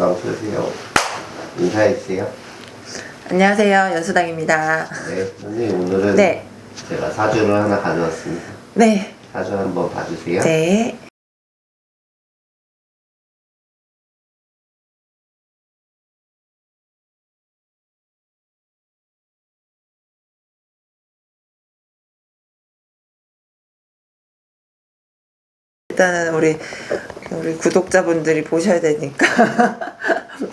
박수 주세요. 인사해주세요. 안녕하세요. 연수당입니다. 네, 선생님 오늘은 네. 제가 사주를 하나 가져왔습니다. 네. 사주 한번 봐주세요. 네. 일단은 우리 구독자분들이 보셔야 되니까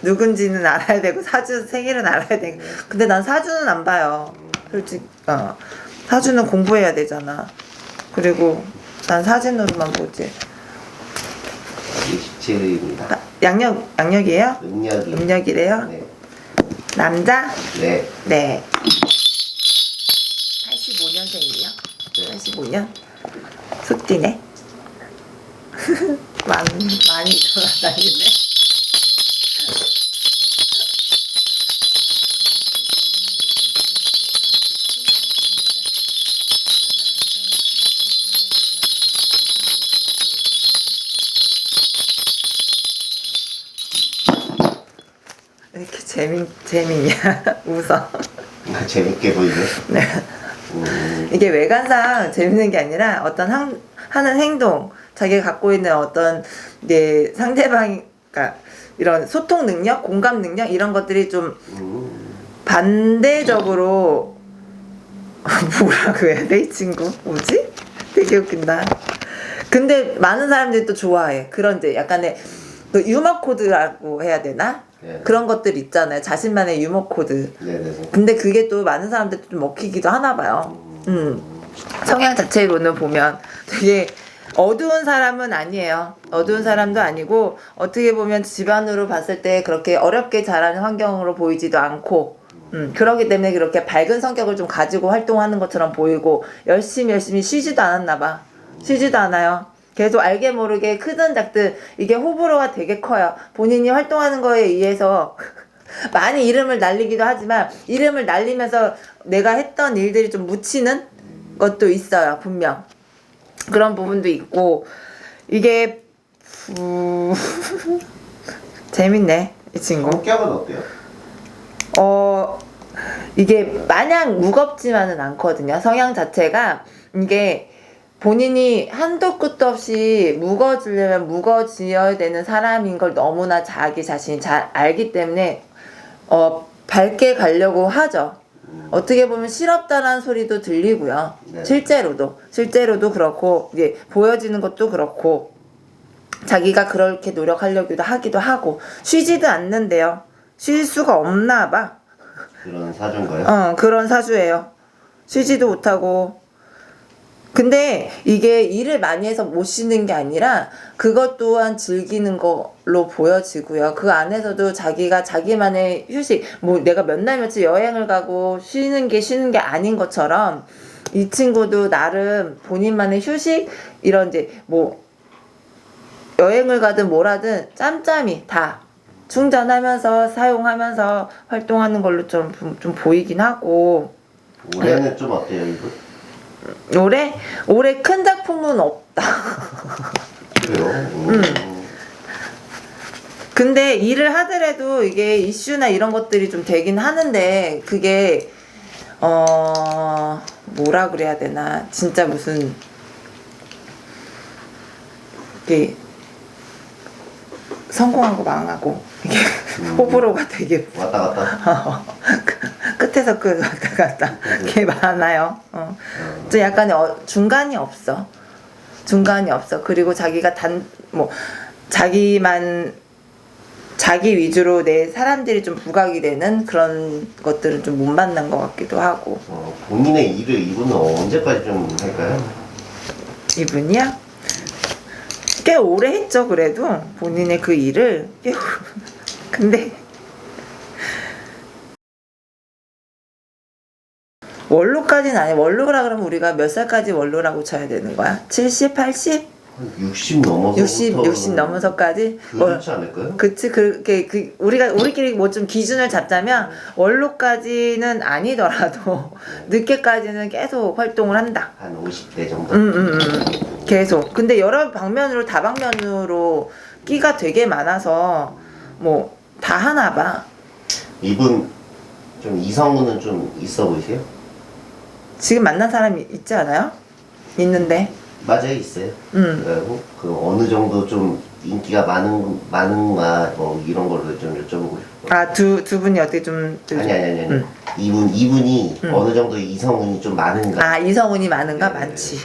누군지는 알아야 되고 사주 생일은 알아야 되고. 근데 난 사주는 안 봐요. 솔직히 사주는 공부해야 되잖아. 그리고 난 사진으로만 보지. 27일입니다. 양력이에요? 음력이. 음력이래요? 네. 남자? 네. 네. 85년생이에요? 네. 85년? 숫띠네. 많이 돌아다니네. 이렇게 재밌냐? 웃어. 재밌게 보이네. 네. 이게 외관상 재밌는 게 아니라 어떤 하는 행동, 자기가 갖고 있는 어떤 이제 상대방, 그러니까 이런 소통 능력, 공감 능력 이런 것들이 좀 반대적으로 뭐라고 해야 돼? 이 친구 뭐지? 되게 웃긴다. 근데 많은 사람들이 또 좋아해. 그런 이제 약간의 그 유머 코드라고 해야 되나? 네. 그런 것들 있잖아요. 자신만의 유머 코드. 네네. 근데 그게 또 많은 사람들 좀 먹히기도 하나 봐요. 성향 자체로는 보면 되게 어두운 사람은 아니에요. 어두운 사람도 아니고 어떻게 보면 집안으로 봤을 때 그렇게 어렵게 자라는 환경으로 보이지도 않고 그렇기 때문에 그렇게 밝은 성격을 좀 가지고 활동하는 것처럼 보이고 열심히 쉬지도 않았나 봐. 쉬지도 않아요. 계속 알게 모르게 크든 작든 이게 호불호가 되게 커요. 본인이 활동하는 거에 의해서 많이 이름을 날리기도 하지만 이름을 날리면서 내가 했던 일들이 좀 묻히는 것도 있어요. 분명. 그런 부분도 있고 이게 재밌네 이 친구. 성격은 어때요? 이게 마냥 무겁지만은 않거든요. 성향 자체가 이게 본인이 한도 끝도 없이 무거워지려면 무거워져야 되는 사람인 걸 너무나 자기 자신이 잘 알기 때문에 밝게 가려고 하죠. 어떻게 보면 실없다라는 소리도 들리고요. 네. 실제로도 그렇고 이제 보여지는 것도 그렇고 자기가 그렇게 노력하려고 하기도 하고 쉬지도 않는데요. 쉴 수가 없나 봐. 그런 사주인가요? 그런 사주예요. 쉬지도 못하고. 근데 이게 일을 많이 해서 못 쉬는 게 아니라 그것 또한 즐기는 걸로 보여지고요. 그 안에서도 자기가 자기만의 휴식, 뭐 내가 몇 날 며칠 여행을 가고 쉬는 게 아닌 것처럼 이 친구도 나름 본인만의 휴식, 이런 이제 뭐 여행을 가든 뭐라든 짬짬이 다 충전하면서 사용하면서 활동하는 걸로 좀 보이긴 하고. 올해는 좀 어때요, 이분? 올해 큰 작품은 없다. 그래요? 근데 일을 하더라도 이게 이슈나 이런 것들이 좀 되긴 하는데 그게 뭐라 그래야 되나, 진짜 무슨 이게 성공하고 망하고 이게 호불호가 되게 왔다 갔다. 끝에서 끝 왔다 갔다 게 많아요. 좀 약간 중간이 없어. 그리고 자기가 자기 위주로 내 사람들이 좀 부각이 되는 그런 것들은 좀 못 만난 것 같기도 하고. 본인의 일을 이분은 언제까지 좀 할까요? 이분이야? 꽤 오래 했죠. 그래도 본인의 그 일을 근데 원로까지는 아니야. 원로라 그러면 우리가 몇 살까지 원로라고 쳐야 되는 거야? 70, 80? 60 넘어서 60 넘어서까지? 그렇지 않을까요? 그치. 우리끼리 뭐 좀 기준을 잡자면 원로까지는 아니더라도 늦게까지는 계속 활동을 한다. 한 50대 정도? 계속. 근데 여러 방면으로 다방면으로 끼가 되게 많아서 뭐 다 하나 봐. 이분 좀 이성우는 좀 있어 보이세요? 지금 만난 사람이 있지 않아요? 있는데. 맞아요, 있어요. 그리고 그 어느 정도 좀 인기가 많은가 뭐 이런 걸로 좀 여쭤보고 싶어요. 아, 두 분이 어떻게 좀. 아니. 이분이 어느 정도 이성운이 좀 많은가? 아, 이성운이 많은가? 네. 많지.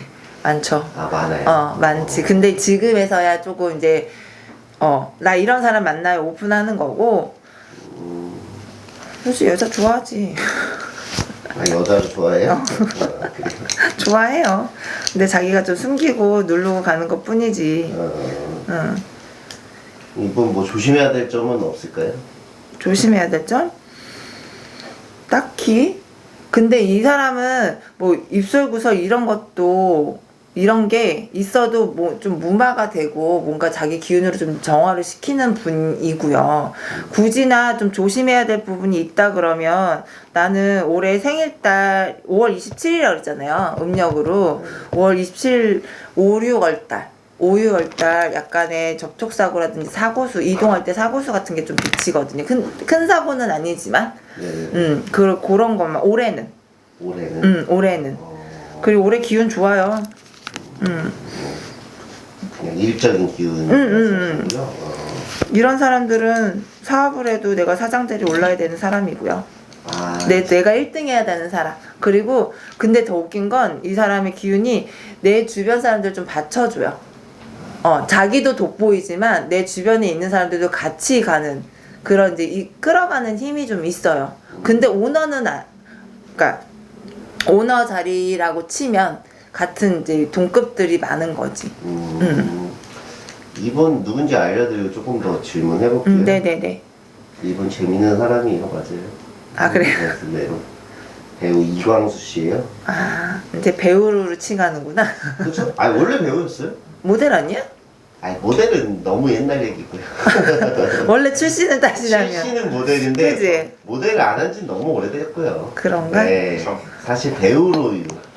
많죠. 아, 많아요. 많지. 근데 지금에서야 조금 이제, 나 이런 사람 만나요. 오픈하는 거고. 사실 여자 좋아하지. 아, 여자를 좋아해요? 아, 그래요? 좋아해요. 근데 자기가 좀 숨기고 누르고 가는 것 뿐이지. 응. 이분 뭐 조심해야 될 점은 없을까요? 조심해야 될 점? 딱히? 근데 이 사람은 뭐 입술구설 이런 것도 이런 게 있어도 뭐 좀 무마가 되고 뭔가 자기 기운으로 좀 정화를 시키는 분이고요. 굳이나 좀 조심해야 될 부분이 있다 그러면 나는 올해 생일달 5월 27일이라고 그랬잖아요. 음력으로 5월 27일 5, 6월 달 5, 6월 달 약간의 접촉사고라든지 사고수 이동할 때 사고수 같은 게 좀 비치거든요. 큰 사고는 아니지만 그런 것만 올해는 올해는 그리고 올해 기운 좋아요. 그냥 일적인 기운. 이런 사람들은 사업을 해도 내가 사장들이 올라야 되는 사람이고요. 아, 내가 1등 해야 되는 사람. 그리고 근데 더 웃긴 건 이 사람의 기운이 내 주변 사람들 좀 받쳐줘요. 자기도 돋보이지만 내 주변에 있는 사람들도 같이 가는 그런 이제 끌어가는 힘이 좀 있어요. 근데 오너는 그러니까 오너 자리라고 치면 같은 이제 동급들이 많은 거지. 이분 누군지 알려드리고 조금 더 질문해볼게요. 네네네. 이분 재밌는 사람이에요, 맞아요. 아, 그래요? 네. 배우 이광수 씨예요. 아, 이제 배우로 칭하는구나. 그렇죠? 아, 원래 배우였어요? 모델 아니야? 아니, 모델은 너무 옛날 얘기고요. 원래 출신은 따지자면. 출신은 모델인데 그치? 모델을 안 한 지 너무 오래됐고요. 그런가? 네, 사실 배우로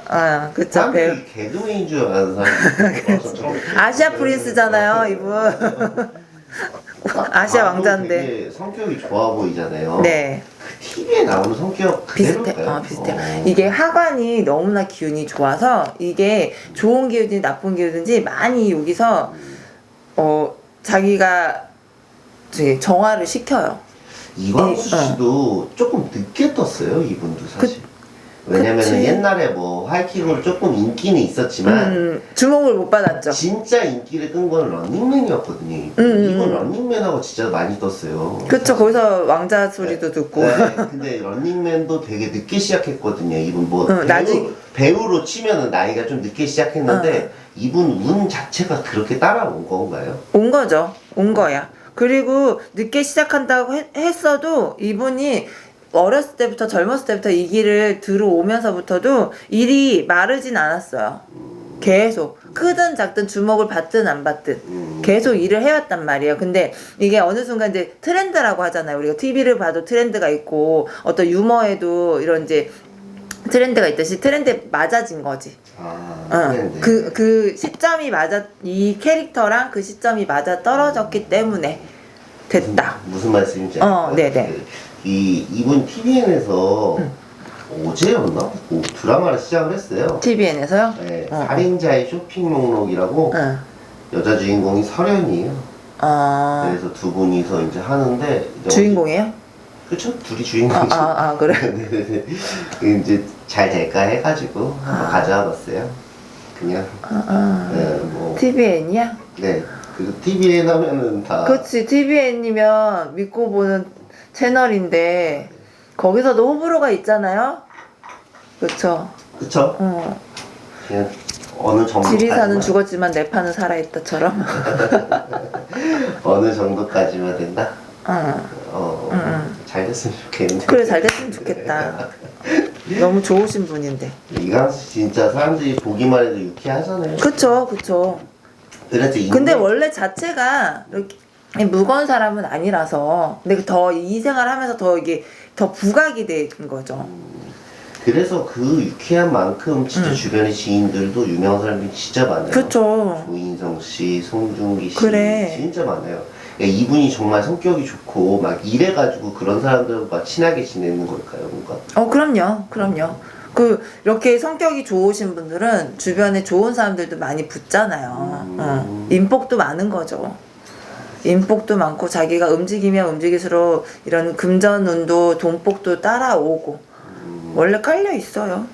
아, 그쵸, 배우. 사람들이 개그맨인 줄 아는 사람이 아시아 프린스잖아요, 이분. 아시아 왕자인데. 되게 성격이 좋아 보이잖아요. 네. 그 TV에 나오는 성격 비슷해. 그대로일까요? 비슷해요. 이게 하관이 너무나 기운이 좋아서 이게 좋은 기운인지 나쁜 기운인지 많이 여기서 자기가 정화를 시켜요. 이광수 씨도 조금 늦게 떴어요, 이분도 사실. 왜냐면은 그치. 옛날에 뭐 하이킥으로 조금 인기는 있었지만 주목을 못 받았죠. 진짜 인기를 끈 건 런닝맨이었거든요. 이분 런닝맨하고 진짜 많이 떴어요. 그쵸, 거기서 왕자 소리도 듣고. 네, 근데 런닝맨도 되게 늦게 시작했거든요. 이분 뭐 배우로 치면은 나이가 좀 늦게 시작했는데 이분 운 자체가 그렇게 따라온 건가요? 온 거죠. 온 거야. 그리고 늦게 시작한다고 했어도 이분이 어렸을 때부터 젊었을 때부터 이 길을 들어오면서부터도 일이 마르진 않았어요. 계속 크든 작든 주목을 받든 안 받든 계속 일을 해왔단 말이에요. 근데 이게 어느 순간 이제 트렌드라고 하잖아요. 우리가 TV를 봐도 트렌드가 있고 어떤 유머에도 이런 이제 트렌드가 있듯이 트렌드에 맞아진 거지. 트렌드. 그 시점이 이 캐릭터랑 그 시점이 맞아 떨어졌기 때문에 됐다. 무슨 말씀인지 알아요? 네네. 이분 TVN에서 어제였나? 뭐 드라마를 시작을 했어요. TVN에서요? 네, 살인자의 쇼핑 목록이라고 여자 주인공이 설현이에요. 그래서 두 분이서 이제 하는데 이제 주인공이에요? 그렇죠? 둘이 주인공이죠. 그래? 네네네. 이제 잘 될까 해가지고 한번 가져와봤어요. 그냥 뭐 TVN이야? 네. 그리고 TVN 하면은 다 그렇지. TVN이면 믿고 보는 채널인데 거기서도 호불호가 있잖아요. 그쵸? 그쵸? 그냥 어느 정도까지만 지리산은 죽었지만 내 판은 살아있다처럼. 어느 정도까지만 된다? 잘 됐으면 좋겠는데. 그래, 잘 됐으면 좋겠다. 너무 좋으신 분인데. 이광수 씨 진짜 사람들이 보기만 해도 유쾌하잖아요. 그쵸. 그래서 근데 원래 자체가 이렇게 무거운 사람은 아니라서 근데 더 이 생활 하면서 더 이게 더 부각이 된 거죠. 그래서 그 유쾌한 만큼 진짜 주변의 지인들도 유명한 사람들이 진짜 많아요. 그쵸. 조인성 씨, 송중기 씨 그래. 진짜 많아요. 그러니까 이분이 정말 성격이 좋고 막 이래가지고 그런 사람들과 친하게 지내는 걸까요, 뭔가? 그럼요. 이렇게 성격이 좋으신 분들은 주변에 좋은 사람들도 많이 붙잖아요. 인복도 많은 거죠. 인복도 많고 자기가 움직이면 움직일수록 이런 금전운도 돈복도 따라오고 원래 깔려 있어요.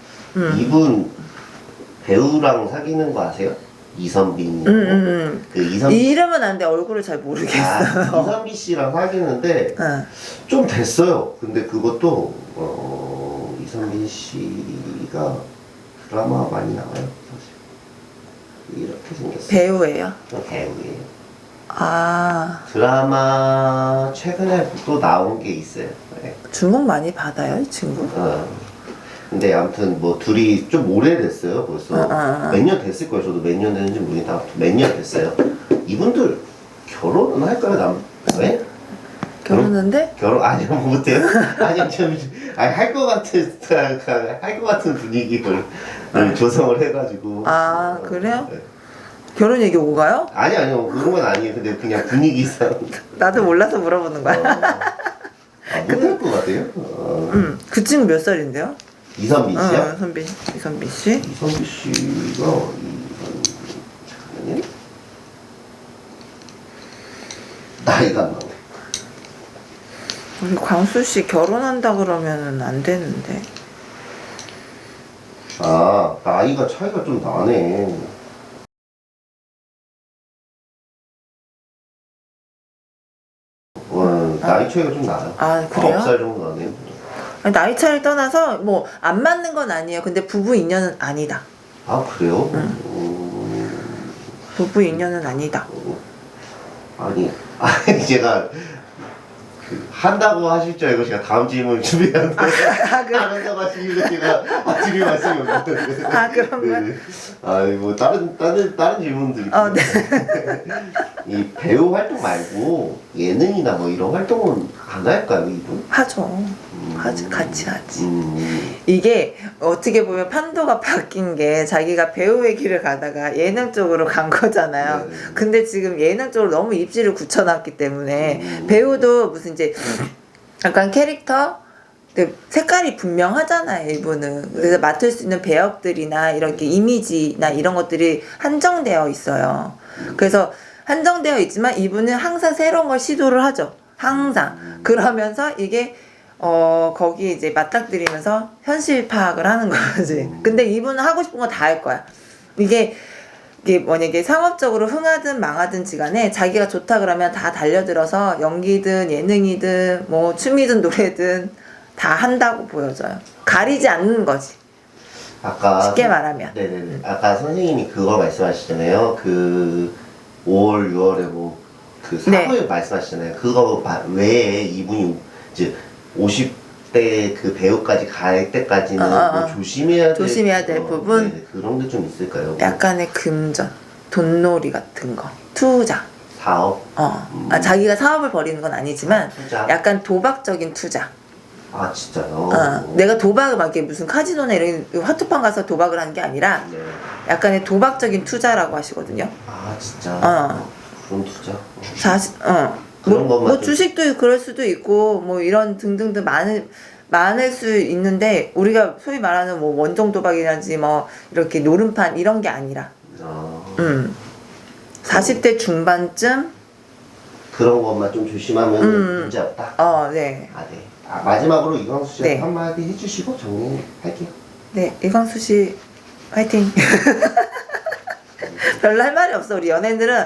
이분 배우랑 사귀는 거 아세요? 이선빈. 그 이름은 아는데 얼굴을 잘 모르겠어요. 이선빈 씨랑 사귀는데 좀 됐어요. 근데 그것도 이선빈 씨가 드라마 많이 나와요. 사실 이렇게 생겼어요. 배우예요? 배우예요. 드라마 최근에 또 나온 게 있어요. 네. 주목 많이 받아요, 이 친구? 근데 아무튼 뭐 둘이 좀 오래됐어요. 벌써 몇 년 됐을 거예요. 저도 몇 년 됐는지 모르겠다. 몇 년 됐어요. 이분들 결혼은 할까요? 네? 결혼한데? 아니요, 못해요. 할 것 같은 분위기를 조성을 해가지고. 그래요? 네. 결혼 얘기 오고 가요? 아니요, 그런 건 아니에요. 근데 그냥 분위기상. 나도 몰라서 물어보는 거야. 못할 것 같아요. 그 친구 몇 살인데요? 이선빈 씨요? 이선빈 씨? 이선빈 씨가 잠깐만요. 나이가 안 나오네. 우리 광수 씨 결혼한다 그러면은 안 되는데. 나이가 차이가 좀 나네. 나이 차이가 좀 나요. 그래요? 9살 정도 나네요. 나이 차를 떠나서 뭐 안 맞는 건 아니에요. 근데 부부 인연은 아니다. 그래요? 부부 인연은 아니다. 아니 제가 한다고 하실 줄 알고 제가 다음 질문 준비하는데 안 한다고 하시길래 제가 드릴 말씀이 없는데. 그런 거야? 뭐 다른 질문들이 있어요. 네. 이 배우 활동 말고 예능이나 뭐 이런 활동은 안 할까요, 이분? 하죠. 같이 하지. 이게 어떻게 보면 판도가 바뀐 게 자기가 배우의 길을 가다가 예능 쪽으로 간 거잖아요. 네. 근데 지금 예능 쪽으로 너무 입지를 굳혀놨기 때문에 배우도 무슨 이제 약간 캐릭터 색깔이 분명하잖아요, 이분은. 그래서 맡을 수 있는 배역들이나 이렇게 이미지나 이런 것들이 한정되어 있어요. 그래서 한정되어 있지만 이분은 항상 새로운 걸 시도를 하죠. 항상. 그러면서 이게 거기 이제 맞닥뜨리면서 현실 파악을 하는 거지. 근데 이분은 하고 싶은 거 다 할 거야. 이게 만약에 상업적으로 흥하든 망하든 지간에 자기가 좋다 그러면 다 달려들어서 연기든 예능이든 뭐 춤이든 노래든 다 한다고 보여져요. 가리지 않는 거지. 쉽게 말하면. 네네네. 아까 선생님이 그거 말씀하시잖아요. 5월, 6월에 그 사고에 말씀하시잖아요. 그거 외에 이분이 이제 50대 그 배우까지 갈 때까지는 뭐 조심해야 될 부분? 그런 게 좀 있을까요? 약간의 금전, 돈놀이 같은 거, 투자. 사업? 자기가 사업을 벌이는 건 아니지만 투자? 약간 도박적인 투자. 진짜요? 내가 도박을 막 이렇게 무슨 카지노나 이런 화투판 가서 도박을 하는 게 아니라 약간의 도박적인 투자라고 하시거든요. 진짜? 그런 투자? 그런 뭐 주식도 그럴 수도 있고 뭐 이런 등등등 많을 수 있는데 우리가 소위 말하는 뭐 원정 도박이라든지 뭐 이렇게 노름판 이런 게 아니라 40대 중반쯤 그런 것만 좀 조심하면 문제 없다? 네. 네. 마지막으로 이광수 씨한테 네. 한마디 해주시고 정리할게요. 네, 이광수 씨 화이팅. 별로 할 말이 없어. 우리 연예인들은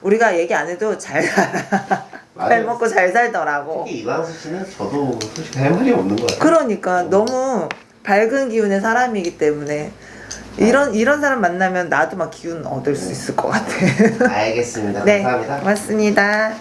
우리가 얘기 안 해도 잘 먹고 잘 살더라고. 특히 이광수 씨는 저도 솔직히 할 말이 없는 것 같아요. 그러니까 너무 밝은 기운의 사람이기 때문에 이런 사람 만나면 나도 막 기운 얻을 수 있을 것 같아. 알겠습니다. 네, 감사합니다. 고맙습니다.